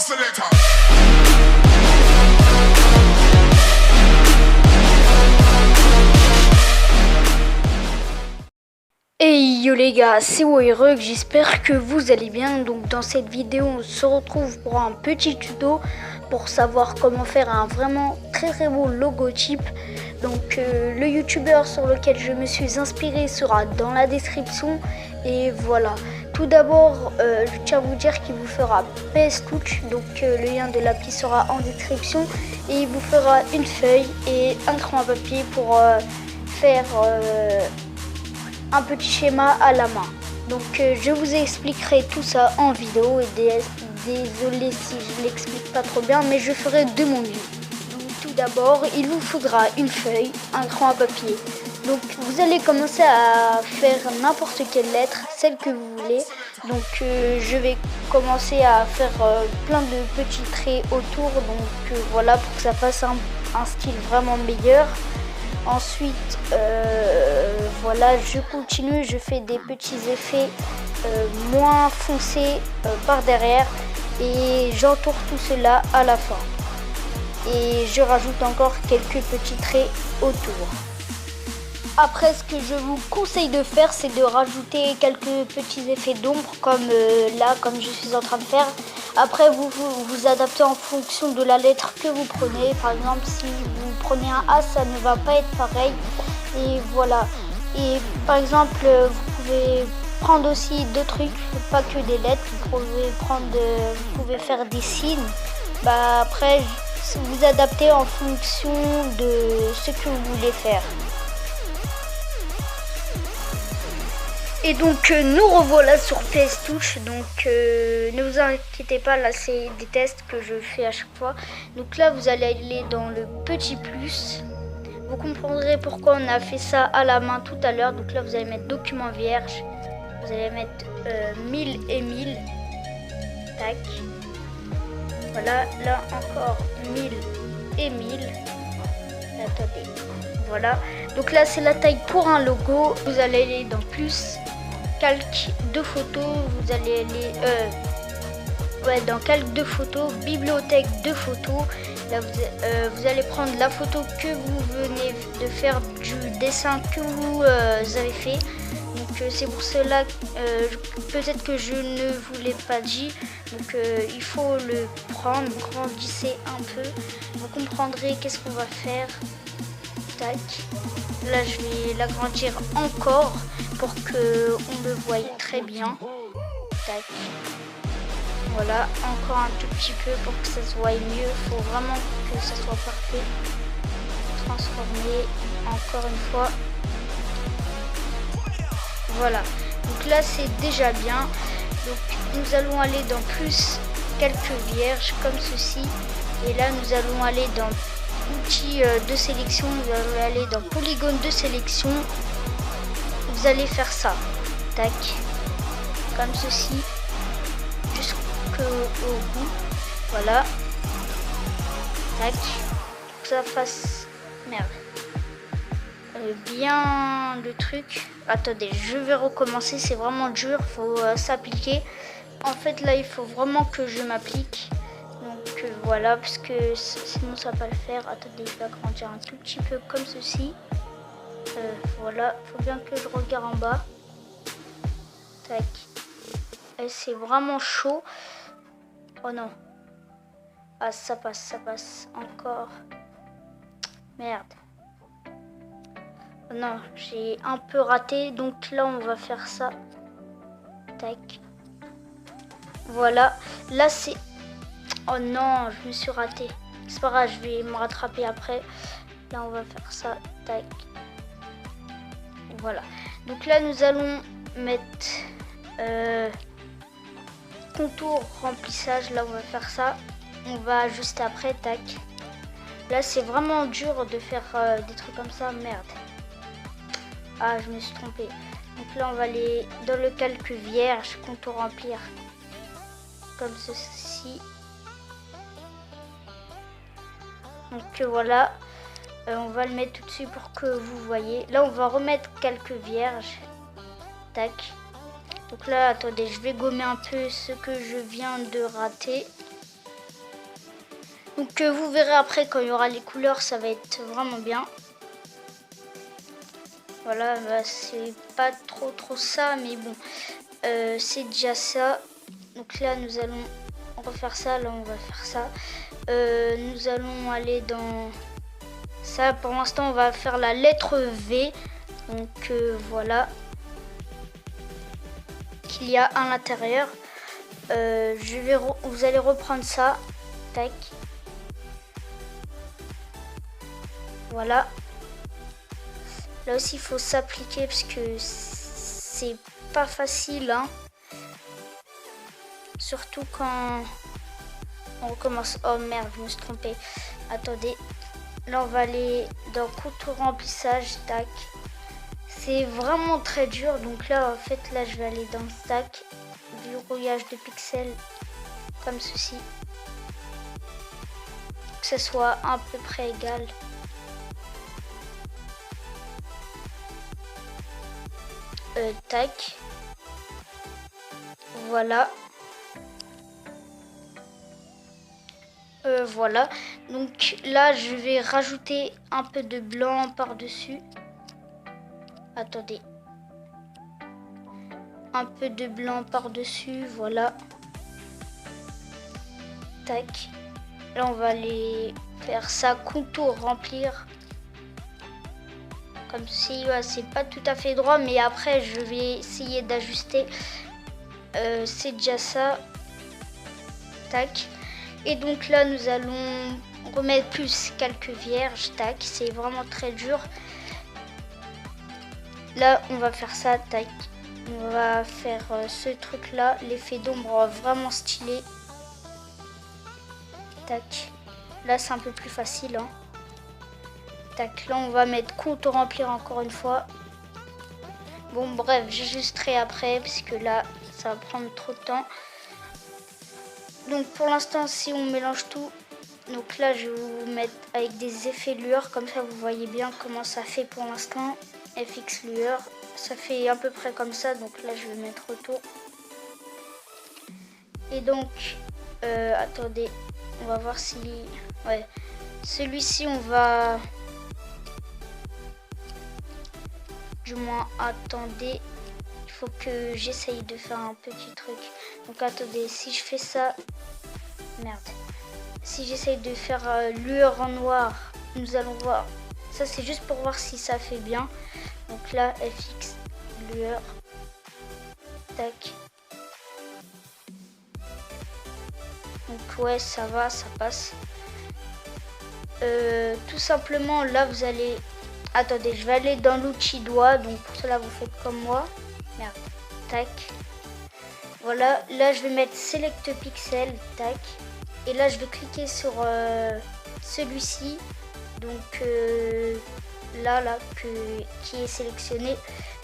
Hey yo les gars, c'est Wayrug, j'espère que vous allez bien. Donc dans cette vidéo on se retrouve pour un petit tuto pour savoir comment faire un vraiment très beau logotype. Donc le youtubeur sur lequel je me suis inspiré sera dans la description. Et voilà, tout d'abord je tiens à vous dire qu'il vous fera PS Touch, donc le lien de l'appli sera en description. Et il vous fera une feuille et un crayon à papier pour faire un petit schéma à la main. Donc je vous expliquerai tout ça en vidéo et désolé si je l'explique pas trop bien, mais je ferai de mon mieux. Donc tout d'abord il vous faudra une feuille, un crayon à papier. Donc vous allez commencer à faire n'importe quelle lettre, celle que vous voulez. Donc je vais commencer à faire plein de petits traits autour, donc voilà, pour que ça fasse un style vraiment meilleur. Ensuite, voilà, je continue, je fais des petits effets moins foncés par derrière et j'entoure tout cela à la fin. Et je rajoute encore quelques petits traits autour. Après, ce que je vous conseille de faire, c'est de rajouter quelques petits effets d'ombre comme là, comme je suis en train de faire. Après, vous adaptez en fonction de la lettre que vous prenez. Par exemple, si vous prenez un A, ça ne va pas être pareil. Et voilà. Et par exemple, vous pouvez prendre aussi d'autres trucs, pas que des lettres. Vous pouvez faire des signes. Après, vous adaptez en fonction de ce que vous voulez faire. Et donc nous revoilà sur PS Touch, donc ne vous inquiétez pas, là c'est des tests que je fais à chaque fois. Donc là vous allez aller dans le petit plus, vous comprendrez pourquoi on a fait ça à la main tout à l'heure. Donc là vous allez mettre document vierge, vous allez mettre 1000 et 1000, tac, voilà, là encore 1000 et 1000, attendez, voilà. Donc là c'est la taille pour un logo, vous allez aller dans plus, calque de photos, vous allez aller dans calque de photos, bibliothèque de photos. Là vous allez prendre la photo que vous venez de faire du dessin que vous avez fait. Donc c'est pour cela peut-être que je ne vous l'ai pas dit. Donc il faut le prendre, grandissez un peu, vous comprendrez qu'est-ce qu'on va faire. Tac. Là je vais l'agrandir encore pour que on le voie très bien. Tac. Voilà, encore un tout petit peu pour que ça se voie mieux. Il faut vraiment que ça soit parfait. Transformer encore une fois. Voilà. Donc là c'est déjà bien. Donc nous allons aller dans plus quelques vierges comme ceci. Et là nous allons aller dans outils de sélection, vous allez aller dans polygone de sélection, vous allez faire ça, tac, comme ceci, jusqu'au bout, voilà, tac, pour que ça fasse, merde, bien le truc. Attendez, je vais recommencer, c'est vraiment dur, faut s'appliquer. En fait là il faut vraiment que je m'applique. Donc voilà, parce que sinon ça va pas le faire. Attendez, je vais agrandir un tout petit peu comme ceci. Voilà, faut bien que je regarde en bas. Tac. Et c'est vraiment chaud. Oh non. Ah, ça passe encore. Merde. Oh non, j'ai un peu raté. Donc là, on va faire ça. Tac. Voilà. Là, c'est... Oh non, je me suis raté. C'est pas grave, je vais me rattraper après. Là, on va faire ça. Tac. Voilà. Donc là, nous allons mettre contour, remplissage. Là, on va faire ça. On va ajuster après. Tac. Là, c'est vraiment dur de faire des trucs comme ça. Merde. Ah, je me suis trompée. Donc là, on va aller dans le calque vierge, contour remplir. Comme ceci. Donc voilà, on va le mettre tout dessus pour que vous voyez. Là on va remettre quelques vierges. Tac. Donc là attendez, je vais gommer un peu ce que je viens de rater. Donc vous verrez après quand il y aura les couleurs, ça va être vraiment bien. Voilà, bah, c'est pas trop ça, mais bon, c'est déjà ça. Donc là, nous allons refaire ça, là on va faire ça. Nous allons aller dans ça. Pour l'instant, on va faire la lettre V. Donc voilà, qu'il y a à l'intérieur. Vous allez reprendre ça. Tac. Voilà. Là aussi, il faut s'appliquer parce que c'est pas facile, hein. Surtout quand on recommence. Oh merde, je me suis trompée. Attendez. Là, on va aller dans contour remplissage. Tac. C'est vraiment très dur. Donc là, en fait, là, je vais aller dans stack. Verrouillage de pixels. Comme ceci. Que ce soit à peu près égal. Tac. Voilà. Voilà. Donc là, je vais rajouter un peu de blanc par-dessus. Attendez. Un peu de blanc par-dessus. Voilà. Tac. Là, on va aller faire ça. Contour remplir. Comme si, ouais, c'est pas tout à fait droit, mais après je vais essayer d'ajuster. C'est déjà ça. Tac. Et donc là, nous allons remettre plus quelques vierges. Tac. C'est vraiment très dur. Là, on va faire ça. Tac. On va faire ce truc là. L'effet d'ombre vraiment stylé. Tac. Là, c'est un peu plus facile, hein. Tac, là on va mettre contour remplir encore une fois. Bon bref, j'ajusterai après parce que là ça va prendre trop de temps. Donc pour l'instant, si on mélange tout, donc là je vais vous mettre avec des effets lueurs, comme ça vous voyez bien comment ça fait pour l'instant. FX lueur, ça fait à peu près comme ça, donc là je vais mettre autour. Et donc attendez, on va voir si ouais, celui-ci on va. Du moins, attendez, il faut que j'essaye de faire un petit truc. Donc attendez, si je fais ça, merde. Si j'essaye de faire lueur en noir, nous allons voir. Ça c'est juste pour voir si ça fait bien. Donc là, FX, lueur, tac. Donc ouais, ça va, ça passe. Tout simplement, là vous allez... Attendez, je vais aller dans l'outil doigt, donc pour cela vous faites comme moi. Merde, tac. Voilà, là je vais mettre Select Pixel, tac. Et là je vais cliquer sur celui-ci, donc là qui est sélectionné.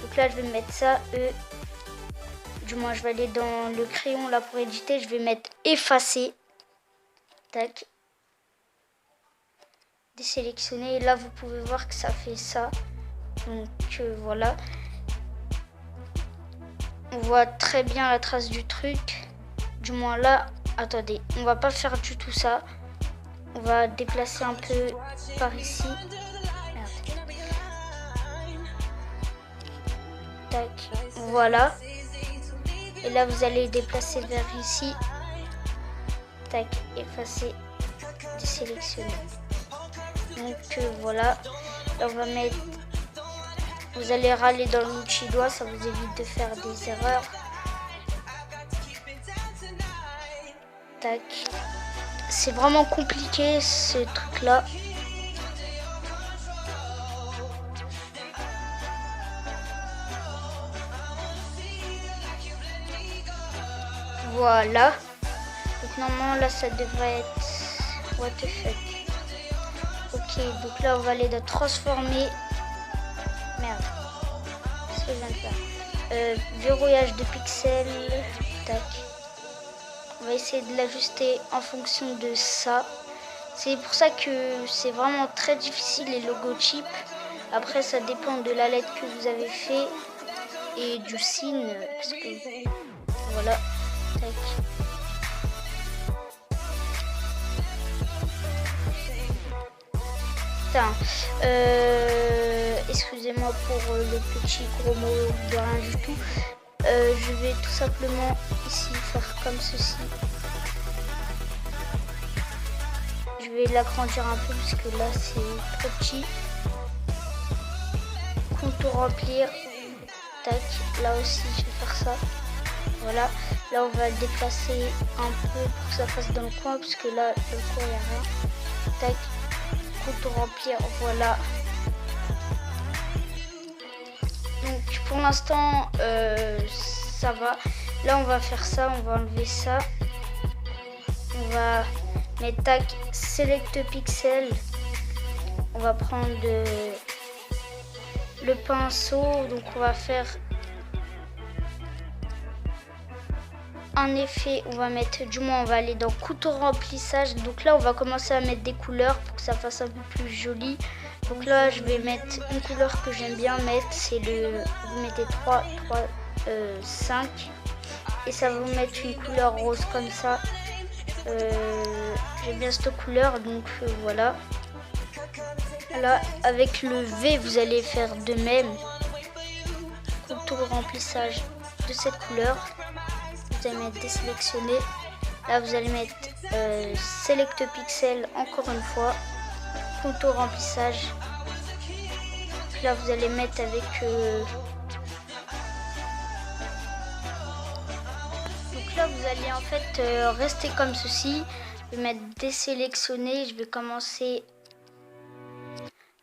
Donc là je vais mettre ça, du moins je vais aller dans le crayon là pour éditer, je vais mettre effacer, tac. Désélectionner, et là vous pouvez voir que ça fait ça. Donc voilà, on voit très bien la trace du truc, du moins là. Attendez, on va pas faire du tout ça, on va déplacer un peu par ici. Merde. Tac, voilà, et là vous allez déplacer vers ici, tac, effacer, désélectionner. Donc voilà, là on va mettre, vous allez râler dans l'outil doigt, ça vous évite de faire des erreurs. Tac, c'est vraiment compliqué ce truc là. Voilà, donc normalement là ça devrait être, what the fuck. Ok, donc là on va aller dans transformer. Merde. Qu'est-ce que je viens de faire? Verrouillage de pixels. Tac. On va essayer de l'ajuster en fonction de ça. C'est pour ça que c'est vraiment très difficile les logotypes. Après ça dépend de la lettre que vous avez fait et du signe. Parce que voilà. Tac. rajouter un. Excusez-moi pour le petit gros mot de rien du tout. Je vais tout simplement ici faire comme ceci. Je vais l'agrandir un peu parce que là c'est trop petit. Contour remplir. Tac, là aussi je vais faire ça. Voilà, là on va le déplacer un peu pour que ça fasse dans le coin parce que là le coin il n'y a rien. Tac, contour remplir, voilà. Donc pour l'instant ça va. Là on va faire ça, on va enlever ça. On va mettre tac, select pixel. On va prendre le pinceau, donc on va faire un effet, on va mettre, du moins on va aller dans couteau remplissage. Donc là on va commencer à mettre des couleurs pour que ça fasse un peu plus joli. Donc là je vais mettre une couleur que j'aime bien mettre, c'est vous mettez 5 et ça va vous mettre une couleur rose comme ça. J'aime bien cette couleur, donc voilà. Là avec le V vous allez faire de même, contour remplissage de cette couleur. Vous allez mettre désélectionner. Là vous allez mettre select pixel encore une fois, contour remplissage. Là vous allez mettre avec donc là vous allez en fait rester comme ceci. Je vais mettre désélectionner. Je vais commencer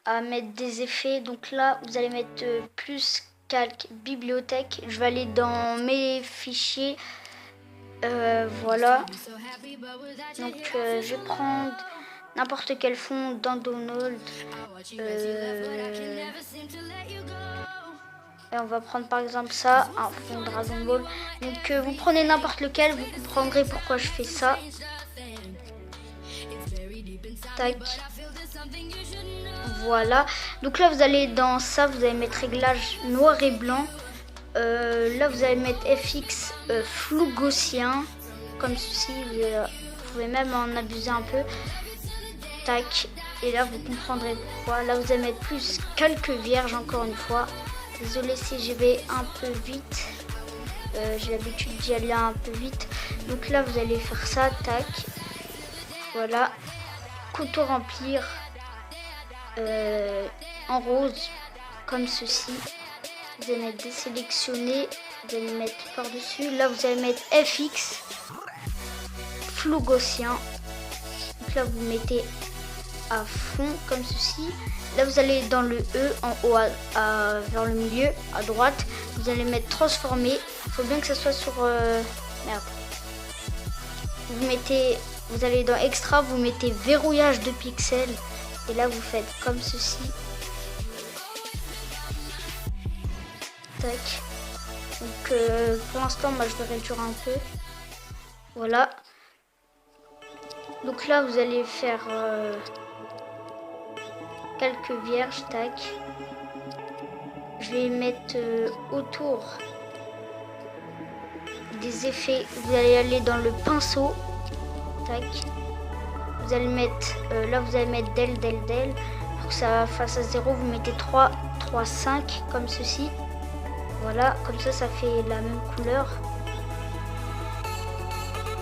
à mettre des effets. Donc là vous allez mettre plus calque bibliothèque. Je vais aller dans mes fichiers. Voilà. Donc je vais prendre n'importe quel fond dans Download. Et on va prendre par exemple ça, un fond Dragon Ball. Donc vous prenez n'importe lequel, vous comprendrez pourquoi je fais ça. Tac. Voilà. Donc là vous allez dans ça, vous allez mettre réglage noir et blanc. Là vous allez mettre FX flou gaussien comme ceci. Vous pouvez même en abuser un peu. Tac. Et là vous comprendrez pourquoi. Là vous allez mettre plus calque vierge encore une fois. Désolé si je vais un peu vite. J'ai l'habitude d'y aller un peu vite. Donc là vous allez faire ça. Tac. Voilà. Contour remplir en rose comme ceci. Vous allez mettre désélectionner, vous allez mettre par-dessus. Là, vous allez mettre FX, flou gaussien. Donc là, vous mettez à fond comme ceci. Là, vous allez dans le E en haut vers le milieu, à droite. Vous allez mettre transformer. Il faut bien que ça soit sur... Merde. Vous allez dans extra, vous mettez verrouillage de pixels. Et là, vous faites comme ceci. Tac. Donc pour l'instant moi je vais réduire un peu. Voilà. Donc là vous allez faire quelques vierges. Tac. Je vais mettre autour des effets. Vous allez aller dans le pinceau. Tac. Vous allez mettre là vous allez mettre del. Pour que ça fasse à 0 vous mettez 3, 5 comme ceci. Voilà, comme ça fait la même couleur.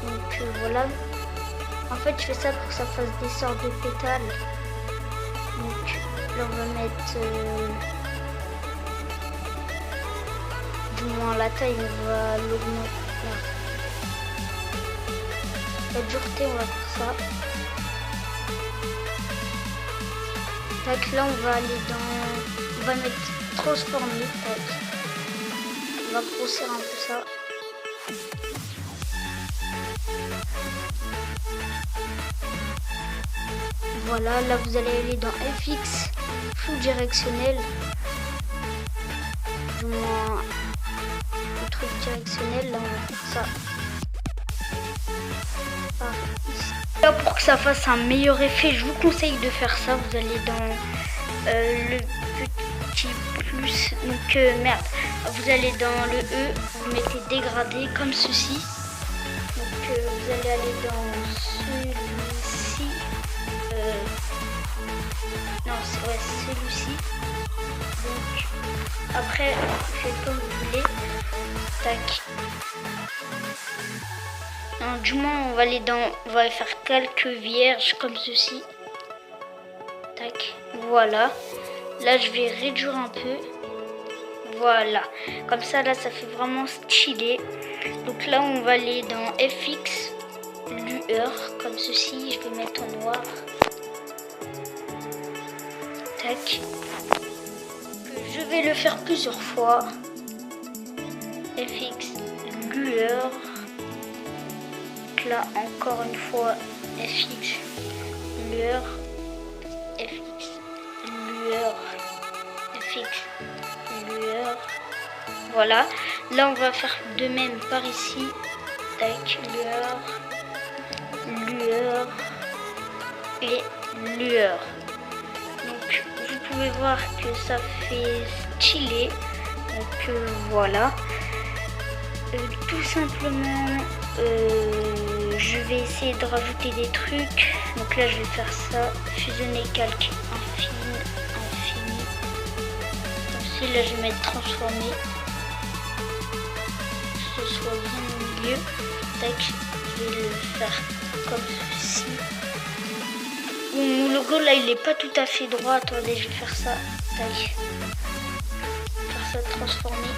Donc voilà. En fait je fais ça pour que ça fasse des sortes de pétales. Donc là on va mettre du moins la taille, on va l'augmenter. La dureté on va faire ça. Tac, là on va aller dans... On va mettre transformer. Tac. On va grossir un peu ça. Voilà, là vous allez aller dans FX, flou directionnel. Du moins, le truc directionnel, là on va faire ça. Par ici. Là pour que ça fasse un meilleur effet, je vous conseille de faire ça. Vous allez dans le petit plus, donc merde. Vous allez dans le E, vous mettez dégradé comme ceci. Donc vous allez aller dans celui-ci. Non, c'est ouais, celui-ci. Donc, après, vous faites comme vous voulez. Tac. Non, du moins, on va faire quelques vierges comme ceci. Tac. Voilà. Là, je vais réduire un peu. Voilà. Comme ça, là, ça fait vraiment stylé. Donc là, on va aller dans FX, lueur, comme ceci. Je vais mettre en noir. Tac. Je vais le faire plusieurs fois. FX, lueur. Donc là, encore une fois, FX, lueur. FX, lueur. FX, lueur. Voilà. Là, on va faire de même par ici. Tac, lueur. Lueur. Et lueur. Donc, vous pouvez voir que ça fait stylé. Donc, voilà. Tout simplement, je vais essayer de rajouter des trucs. Donc là, je vais faire ça. Fusionner calque infini. Ensuite, là, je vais mettre transformer. Que ce soit bien au milieu. Tac, je vais le faire comme ceci. Mon logo là, il est pas tout à fait droit. Attendez, je vais faire ça. Tac. Faire ça transformer.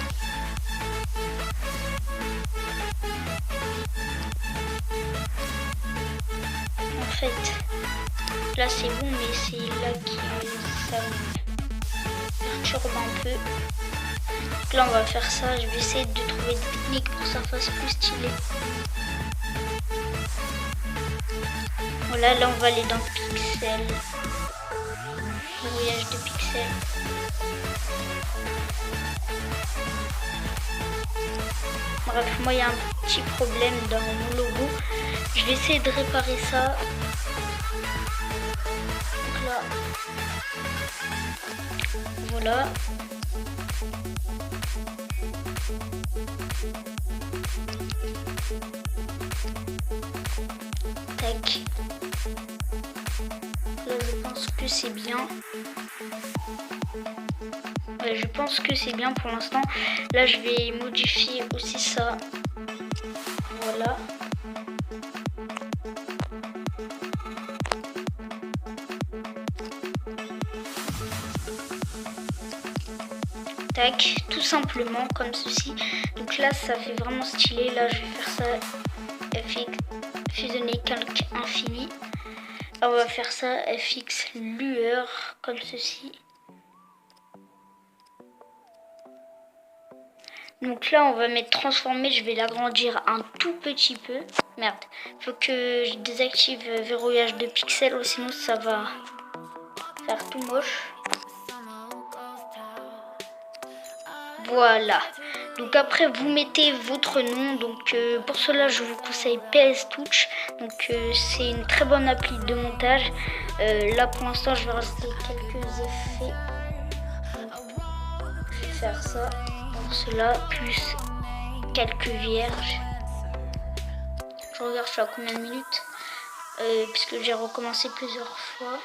En fait, là c'est bon, mais c'est là que ça me perturbe un peu. Donc là, on va faire ça. Je vais essayer de trouver des techniques pour que ça fasse plus stylé. Voilà, là on va aller dans pixels. Verrouillage de pixels. Bref, moi il y a un petit problème dans mon logo. Je vais essayer de réparer ça. Donc là, voilà. Tac. Là, je pense que c'est bien. Ouais, je pense que c'est bien pour l'instant. Là, je vais modifier aussi ça. Voilà. Tac, tout simplement comme ceci. Donc là, ça fait vraiment stylé. Là, je vais faire ça. FX, fusionner calque infini. Là, on va faire ça. FX, lueur, comme ceci. Donc là, on va mettre transformer. Je vais l'agrandir un tout petit peu. Merde, faut que je désactive verrouillage de pixels, sinon ça va faire tout moche. Voilà. Donc après, vous mettez votre nom. Donc pour cela, je vous conseille PS Touch. Donc c'est une très bonne appli de montage. Là, pour l'instant, je vais rajouter quelques effets. Je vais faire ça. Pour cela, plus quelques vierges. Je regarde, je suis à combien de minutes puisque j'ai recommencé plusieurs fois.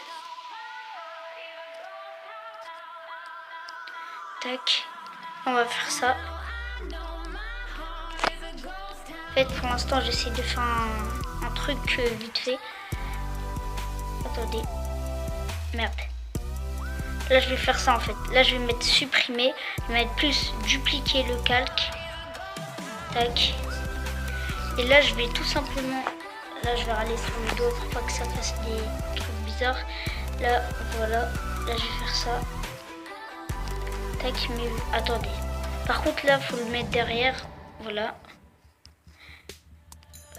Tac. On va faire ça. En fait, pour l'instant, j'essaie de faire un truc vite fait. Attendez. Merde. Là, je vais faire ça en fait. Là, je vais mettre supprimer. Je vais mettre plus dupliquer le calque. Tac. Et là, je vais tout simplement... Là, je vais aller sur le dos pour pas que ça fasse des trucs bizarres. Là, voilà. Là, je vais faire ça. Tac, mais attendez. Par contre, là, faut le mettre derrière. Voilà.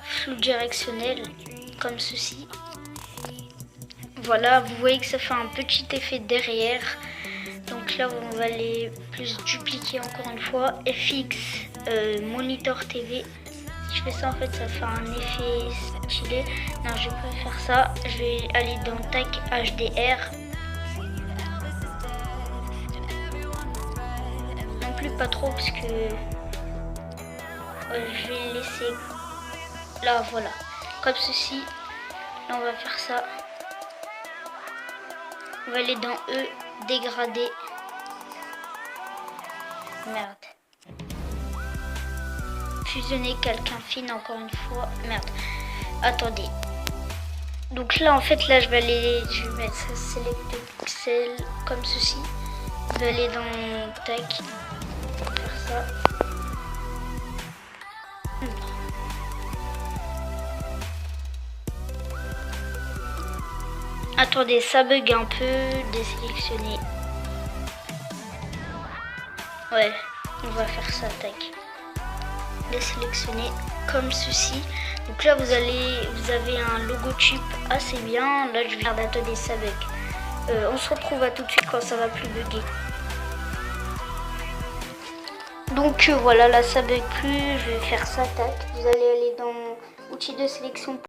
Flou directionnel, comme ceci. Voilà, vous voyez que ça fait un petit effet derrière. Donc là, on va aller plus dupliquer encore une fois. FX, monitor TV. Si je fais ça, en fait, ça fait un effet stylé. Non, je vais pas faire ça. Je vais aller dans Tac HDR. Non plus pas trop parce que je vais laisser là, voilà, comme ceci. Là, on va faire ça. On va aller dans E, dégradé. Merde. Fusionner quelqu'un fine encore une fois. Merde. Attendez. Donc là en fait là je vais mettre ça select pixel comme ceci. Je vais aller dans tac. Faire ça. Attendez, ça bug un peu, désélectionner. Ouais, on va faire ça, tac. Désélectionner comme ceci. Donc là vous avez un logotype assez bien. Là je viens d'attendre ça bug. On se retrouve à tout de suite quand ça va plus bugger. Donc voilà, là ça bug plus. Je vais faire ça, tac. Vous allez aller dans outils de sélection.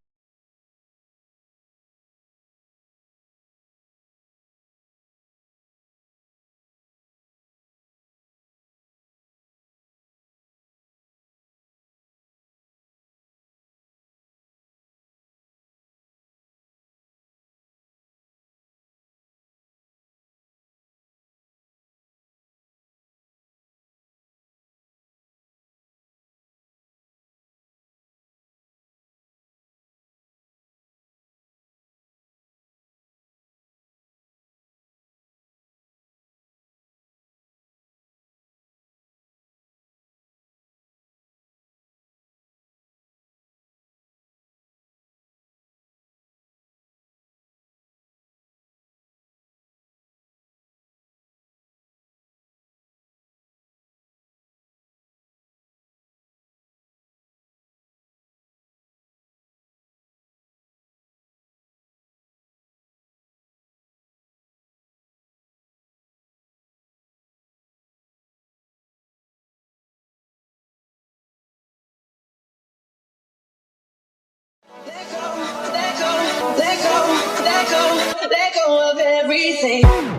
Let go of everything.